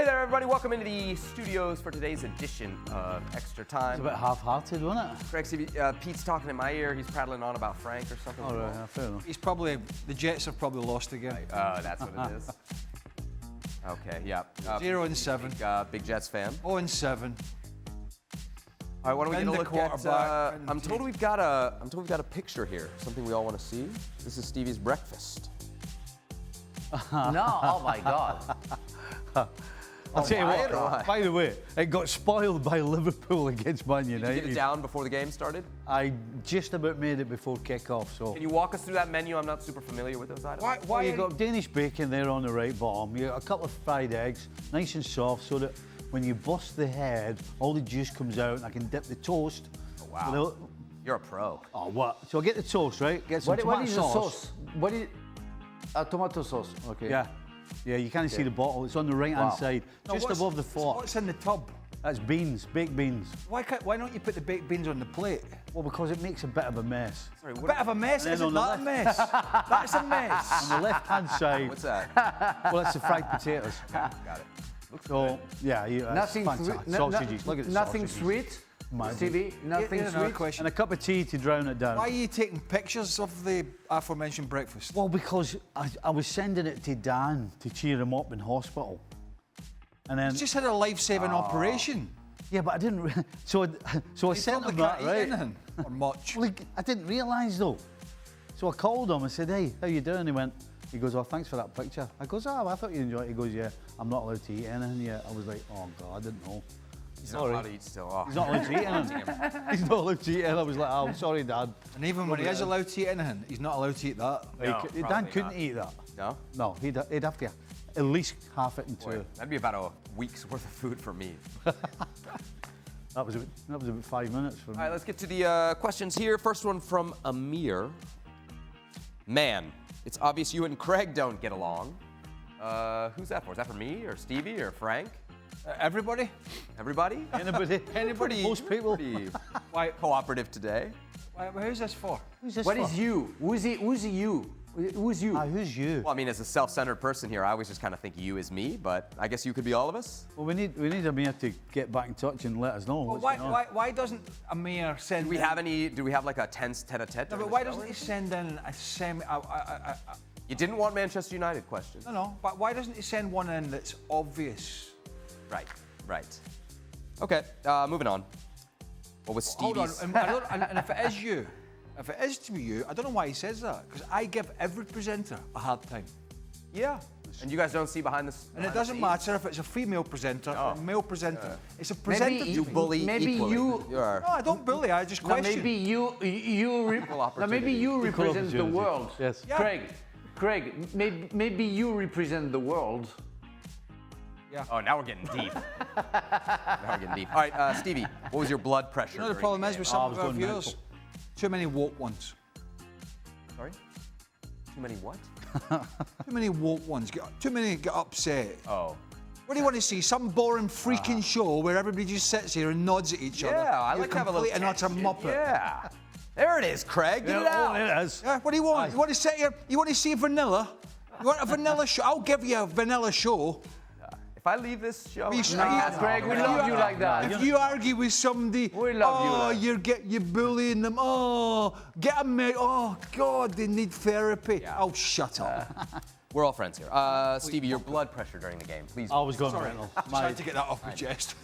Hey there, everybody. Welcome into the studios for today's edition of Extra Time. It's a bit half-hearted, wasn't it? Craig, Stevie, Pete's talking in my ear. He's prattling on about Frank or something. All right, fair enough. He's probably, the Jets have probably lost again. Oh, that's what it is. Okay, yeah. 0-7. Big Jets fan. 0-7. All right, why don't we get a And the look at? quarterback. I'm told we've got a picture here. Something we all want to see. This is Stevie's breakfast. No, oh my God. I'll tell you what, why? by the way, it got spoiled by Liverpool against Man Did you United. get it down before the game started? I just about made it before kick-off, so. Can you walk us through that menu? I'm not super familiar with those items. Well, you got Danish bacon there on the right bottom. You got a couple of fried eggs, nice and soft, so that when you bust the head, all the juice comes out, and I can dip the toast. Oh, wow. You're a pro. Oh, what? So I get the toast, right? Get some tomato what is sauce. the sauce? What is tomato sauce? Okay. Yeah, you can't see the bottle. It's on the right-hand side, just above the fork. What's in the tub? That's beans, baked beans. Why don't you put the baked beans on the plate? Well, because it makes a bit of a mess. Sorry, A bit of a mess? And then Isn't on the that a mess? That's a mess. On the left-hand side, What's that? well, it's the fried potatoes. Got it. Looks So, yeah, Nothing fantastic. sweet. Sausages, look at the Nothing sausages. sweet. Imagine. Stevie, nothing Here's another sweet. question. And a cup of tea to drown it down. Why are you taking pictures of the aforementioned breakfast? Well, because I was sending it to Dan to cheer him up in hospital. And then, He's just had a life-saving operation. yeah, but I didn't, so I sent him that, right? Anything, or much. Well, I didn't realise though. So I called him, I said, hey, how you doing? He goes, oh, thanks for that picture. I goes, oh, I thought you enjoyed it. He goes, yeah, I'm not allowed to eat anything yet. I was like, oh God, I didn't know. He's not allowed to eat still. Oh. He's not allowed to eat anything. He's not allowed to eat anything. I was like, oh, sorry, Dad. And even when he is allowed to eat anything, he's not allowed to eat that. No, Dan probably couldn't not. eat that. No? No, he'd have to at least half it in two. Boy, that'd be about a week's worth of food for me. That was about 5 minutes for me. All right, let's get to the questions here. First one from Amir. Man, it's obvious you and Craig don't get along. Who's that for? Is that for me or Stevie or Frank? Everybody? Everybody? Anybody? Most people. Pretty Why, cooperative today. who's this for? Who's this What for? is you? Who's you? Who's you? Who's you? Well, I mean, as a self-centered person here, I always just kind of think you is me, but I guess you could be all of us. Well, we need Amir to get back in touch and let us know Well, what's going on. why doesn't Amir send? Do we have like a tense tete-a-tete? No, but why doesn't he send in a semi? You didn't want Manchester United question. No, but why doesn't he send one in that's obvious? Right. Okay, moving on. What was Hold on, Stevie's? and if it is you, if it is to be you, I don't know why he says that, because I give every presenter a hard time. Yeah. And you guys don't see behind this. And it doesn't matter if it's a female presenter or a male presenter. It's a presenter. You bully maybe equally. you. You are. No, I don't bully. I just No, question. maybe you Equal represent the opportunity. world. Yes. Yeah. Craig, maybe you represent the world. Oh, now we're getting deep. All right, Stevie, what was your blood pressure? You know the during problem is game? with I some was of our going viewers, mental. too many woke ones. Sorry? Too many what? Too many woke ones. Too many get upset. Oh. What do you want to see? Some boring freaking show where everybody just sits here and nods at each other? Yeah, I You're like to have a little complete and utter tension. muppet. Yeah. There it is, Craig. Get it out. it is. Yeah, what do you want? You want to sit here? You want to see vanilla? You want a vanilla show? I'll give you a vanilla show. If I leave this show, You should- Nah, Craig, we love you like that. If you argue with somebody, We love you, lad. you're bullying them. Oh, get them married. Oh God, they need therapy. Yeah. Oh, shut up. we're all friends here. Stevie, your blood pressure during the game, please. I was going Sorry, mental. just had to get that off my chest.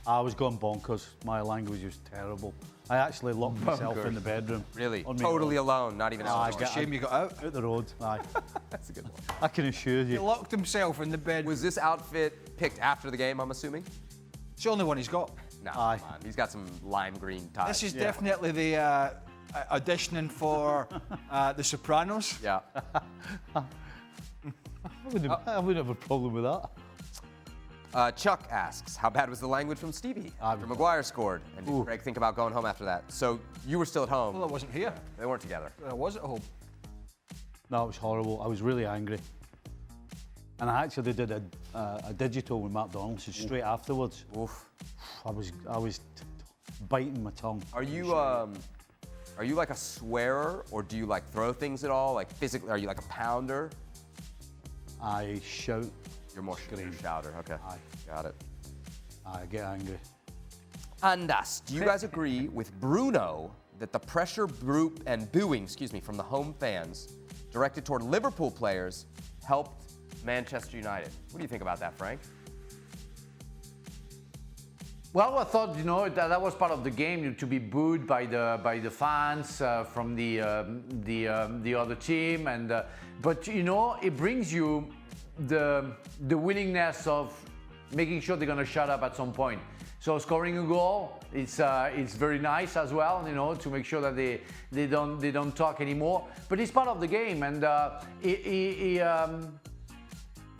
I was going bonkers. My language was terrible. I actually locked myself in the bedroom. Really? On me Totally own. alone, not even I out. got- Shame you got out. Out the road. Aye. That's a good one. I can assure He you. locked himself in the bed. Was this outfit picked after the game, I'm assuming? It's the only one he's got. No, Aye. come on. He's got some lime green ties. This is definitely the auditioning for The Sopranos. Yeah. I wouldn't have a problem with that. Chuck asks, how bad was the language from Stevie after Maguire scored? And did Craig think about going home after that? So you were still at home. Well, I wasn't here. They weren't together. I was at home. No, it was horrible. I was really angry. And I actually did a digital with McDonald's straight afterwards. Oof. I was biting my tongue. Are you like a swearer, or do you like throw things at all? Like physically, are you like a pounder? I shout You're more a shouter. Okay. Aye. Got it. I get angry. Andas, do you guys agree with Bruno that the pressure and booing, from the home fans directed toward Liverpool players helped Manchester United? What do you think about that, Frank? Well, I thought that was part of the game, to be booed by the fans from the other team, but it brings you the willingness of making sure they're going to shut up at some point. So scoring a goal, it's very nice as well, to make sure that they don't talk anymore. But it's part of the game, and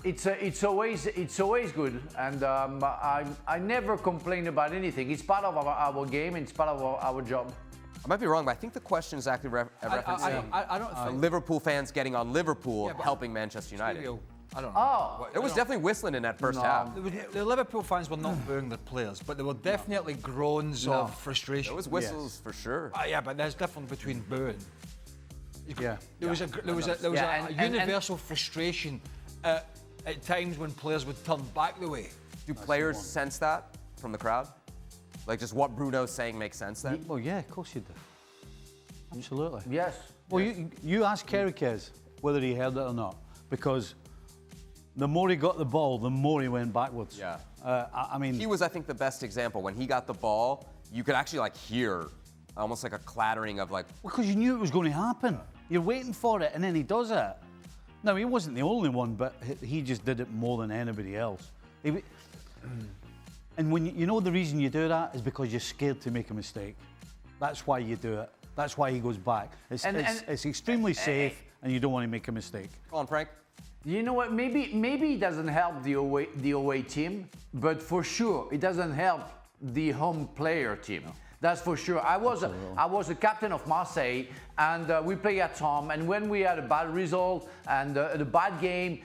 it's always good. And I never complain about anything. It's part of our game, and it's part of our job. I might be wrong, but I think the question is actually referencing I don't think Liverpool fans getting on Liverpool helping Manchester United. I don't know. Oh, It was definitely whistling in that first half. The Liverpool fans were not booing their players, but there were definitely groans of frustration. There was whistles for sure. Yeah, but there's difference between booing. Yeah. There was a universal frustration at times when players would turn back the way. Do players sense that from the crowd? Like, just what Bruno's saying makes sense then? Well, yeah, of course you do. Absolutely. yes. Well, you ask Kerikez whether he heard it or not, because the more he got the ball, the more he went backwards. Yeah. I mean, He was, I think, the best example. When he got the ball, you could actually hear almost like a clattering of because you knew it was going to happen. You're waiting for it, and then he does it. Now, he wasn't the only one, but he just did it more than anybody else. And when the reason you do that is because you're scared to make a mistake. That's why you do it. That's why he goes back. It's extremely safe, and you don't want to make a mistake. Go on, Frank. You know what? Maybe it doesn't help the away team, but for sure it doesn't help the home player team. That's for sure. I was a captain of Marseille, and we play at home. And when we had a bad result and the bad game,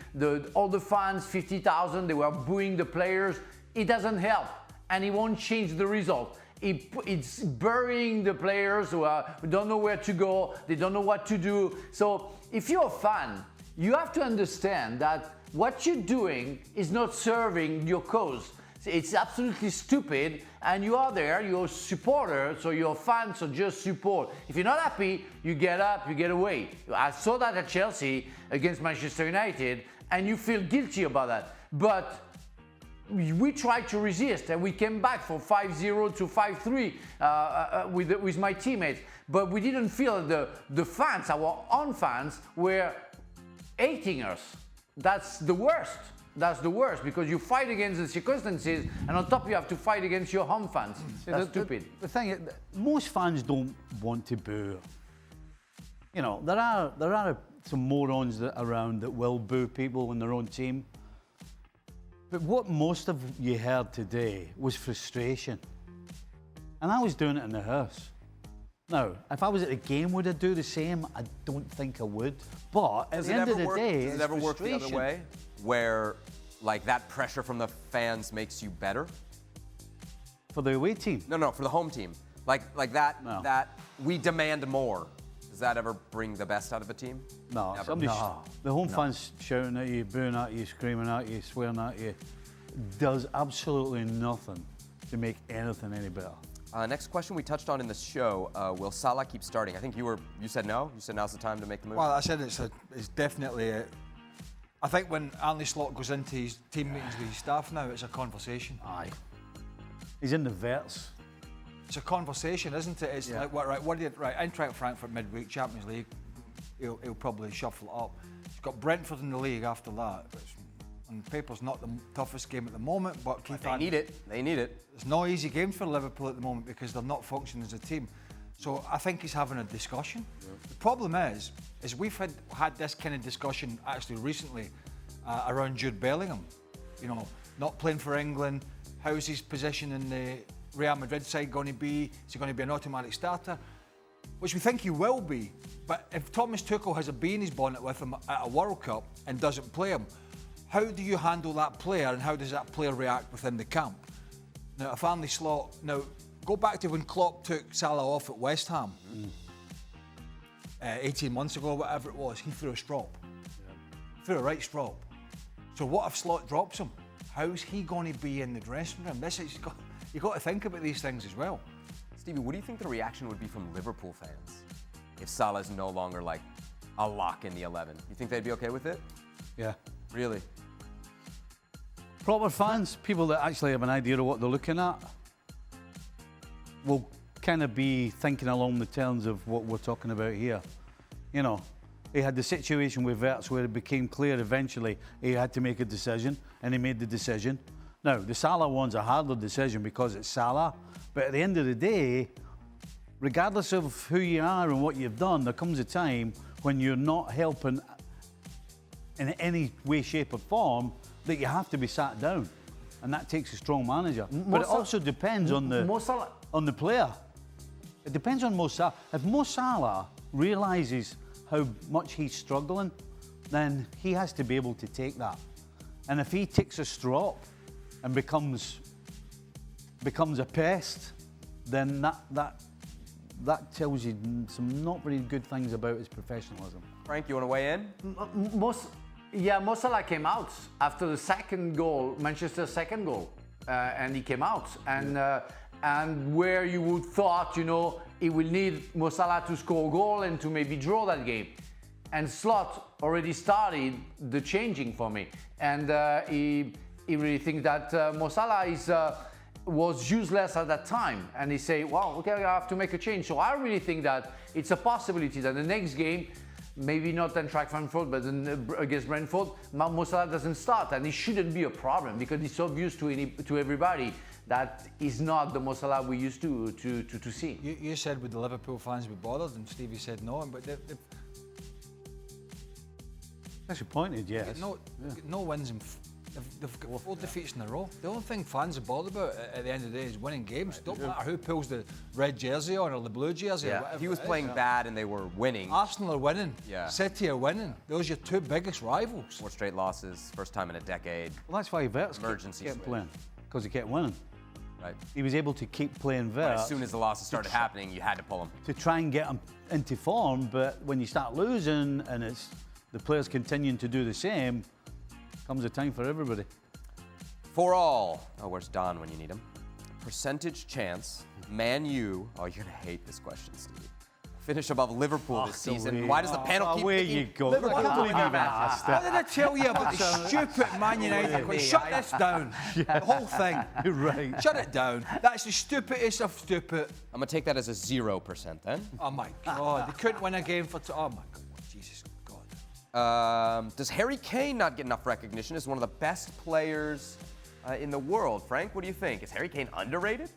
all the fans, 50,000, they were booing the players. It doesn't help, and it won't change the result. It's burying the players who don't know where to go. They don't know what to do. So if you're a fan, you have to understand that what you're doing is not serving your cause. It's absolutely stupid, and you are there, you're a supporter, so you're a fan, so just support. If you're not happy, you get up, you get away. I saw that at Chelsea against Manchester United, and you feel guilty about that. But we tried to resist, and we came back from 5-0 to 5-3 with my teammates. But we didn't feel the fans, our own fans, were hating us. That's the worst. That's the worst, because you fight against the circumstances, and on top you have to fight against your home fans. That's stupid. The thing is, most fans don't want to boo. There are some morons around that will boo people in their own team. But what most of you heard today was frustration. And I was doing it in the house. Now, if I was at a game, would I do the same? I don't think I would. But at the end of the day, does it ever work the other way, where that pressure from the fans makes you better? For the away team? No, for the home team. Like that. No. That we demand more. Does that ever bring the best out of a team? No. The home fans shouting at you, booing at you, screaming at you, swearing at you, does absolutely nothing to make anything any better. Next question we touched on in the show, will Salah keep starting? I think you said no. You said now's the time to make the move. Well, I said it's definitely. I think when Arne Slot goes into his team meetings with his staff now, it's a conversation. Aye. He's in the vets. It's a conversation, isn't it? It's Eintracht Frankfurt midweek, Champions League, he'll probably shuffle it up. He's got Brentford in the league after that. Which on paper's not the toughest game at the moment, but they need it. They need it. It's no easy game for Liverpool at the moment because they're not functioning as a team. So I think he's having a discussion. Yeah. The problem is we've had this kind of discussion actually recently around Jude Bellingham. Not playing for England. How's his position in the Real Madrid side going to be? Is he going to be an automatic starter? Which we think he will be. But if Thomas Tuchel has a bee in his bonnet with him at a World Cup and doesn't play him, how do you handle that player, and how does that player react within the camp? Now, if Arne Slot... Now, go back to when Klopp took Salah off at West Ham. 18 months ago, whatever it was, he threw a strop. Yeah. Threw a right strop. So what if Slot drops him? How's he going to be in the dressing room? You've got to think about these things as well. Stevie, what do you think the reaction would be from Liverpool fans if Salah's no longer like a lock in the 11? You think they'd be okay with it? Yeah. Really? Proper fans, people that actually have an idea of what they're looking at, will kind of be thinking along the terms of what we're talking about here. You know, he had the situation with Wirtz where it became clear eventually he had to make a decision, and he made the decision. Now, the Salah one's a harder decision because it's Salah, but at the end of the day, regardless of who you are and what you've done, there comes a time when you're not helping in any way, shape or form that you have to be sat down. And that takes a strong manager. But it also depends on the player. It depends on Mo Salah. If Mo Salah realises how much he's struggling, then he has to be able to take that. And if he takes a strop and becomes a pest, then that tells you some not very good things about his professionalism. Frank, you want to weigh in? Mo Salah came out after the second goal, Manchester's second goal, and he came out. And where you would thought, you know, he will need Mo Salah to score a goal and to maybe draw that game. And Slot already started the changing for me. And he really thinks that Mo Salah was useless at that time. And he say, well, okay, I have to make a change. So I really think that it's a possibility that the next game, maybe not Eintracht Frankfurt, but against Brentford, Mo Salah doesn't start. And it shouldn't be a problem because it's obvious to everybody that is not the Mo Salah we used to see. You said would the Liverpool fans be bothered, and Stevie said no. But Disappointed, yes. No wins in. They've got 4 defeats in a row. The only thing fans are bothered about at the end of the day is winning games. Don't matter who pulls the red jersey on or the blue jersey. Or whatever He was playing bad and they were winning. Arsenal are winning. Yeah. City are winning. Those are your 2 biggest rivals. 4 straight losses, first time in a decade. Well, that's why Wirtz Emergency kept switch. playing, because he kept winning. Right. He was able to keep playing Wirtz As soon as the losses started happening, you had to pull him. to try and get him into form, but when you start losing and it's the players continuing to do the same, comes a time for everybody. For all, where's Don when you need him? Percentage chance, Man U, you're going to hate this question, Stevie. Finish above Liverpool this season. Why does the panel keep Where picking you go. Liverpool? I can't believe you even asked What that. did I tell you about the stupid Man United? Shut this down. The whole thing. You're right. Shut it down. That's the stupidest of stupid. I'm going to take that as a 0% then. Oh my God. They couldn't win a game for. Oh my God. Jesus God. Does Harry Kane not get enough recognition as one of the best players in the world? Frank, what do you think? Is Harry Kane underrated?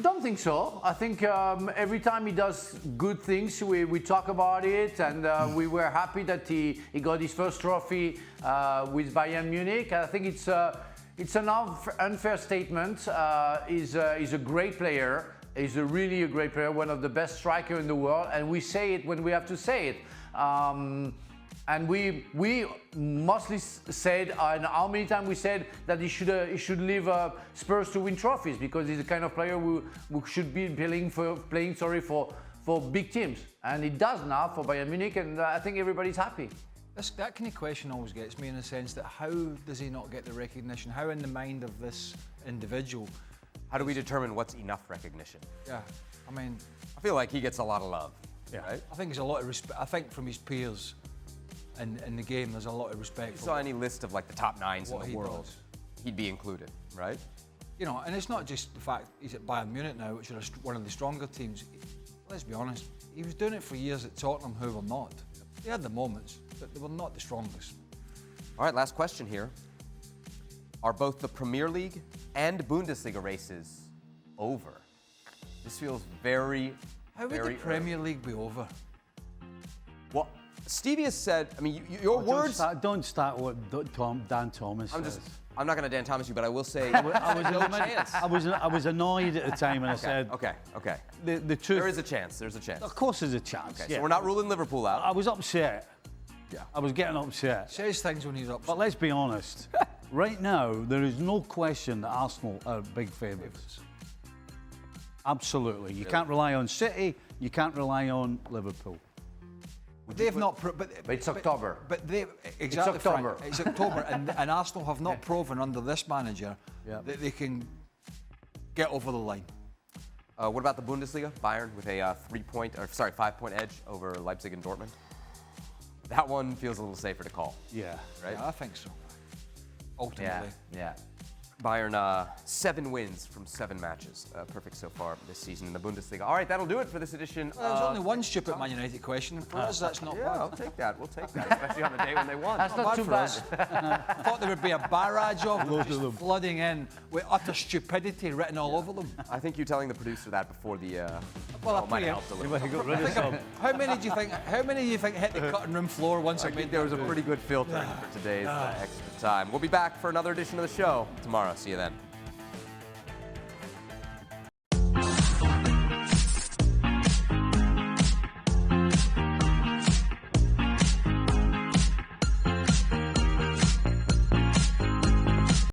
Don't think so. I think every time he does good things, we talk about it, and we were happy that he got his first trophy with Bayern Munich. I think it's an unfair statement. He's a great player. He's really a great player, one of the best strikers in the world, and we say it when we have to say it. And we mostly said, and how many times we said that he should leave Spurs to win trophies because he's the kind of player who should be playing for big teams, and he does now for Bayern Munich, and I think everybody's happy. That kind of question always gets me in the sense that how does he not get the recognition? How in the mind of this individual? How do we determine what's enough recognition? Yeah, I mean, I feel like he gets a lot of love. Yeah. Right? I think there's a lot of respect. I think from his peers in the game, there's a lot of respect. If you saw any list of like the top 9s in What the he world, does. he'd be included, right? You know, and it's not just the fact he's at Bayern Munich now, which are one of the stronger teams. Let's be honest, he was doing it for years at Tottenham, who were not. They had the moments, but they were not the strongest. All right, last question here. Are both the Premier League and Bundesliga races over? This feels very, How would very the Premier League be over? Well, Stevie has said, I mean, your words... Don't start what Dan Thomas says. I'm not going to Dan Thomas you, but I will say I was no chance. I was annoyed at the time and I said, Okay. the truth. There is a chance. There's a chance. Of course there's a chance. Okay, yeah. so we're not ruling Liverpool out. I was upset. Yeah. I was getting upset. Says things when he's upset. But let's be honest. Right now, there is no question that Arsenal are big favourites. Absolutely. You can't rely on City. You can't rely on Liverpool. They've not, But it's October. But they exactly. It's October. Frank, it's October, and Arsenal have not proven under this manager that they can get over the line. What about the Bundesliga? Bayern with a 5-point edge over Leipzig and Dortmund. That one feels a little safer to call. Yeah. Right? Yeah, I think so. Ultimately. Yeah. Bayern, 7 wins from 7 matches. Perfect so far this season in the Bundesliga. All right, that'll do it for this edition. Well, there's only one stupid Man United question, and for us, that's not Yeah, bad. I'll take that. We'll take that, especially on the day when they won. That's not too for bad. us. I thought there would be a barrage of them just flooding in with utter stupidity written all over them. I think you telling the producer that before the Well, I might pre- have helped a little. He got rid of some. How many do you think? How many do you think hit the cutting room floor once I I think made there was a pretty good filter for today's extra time. We'll be back for another edition of the show tomorrow. See you then.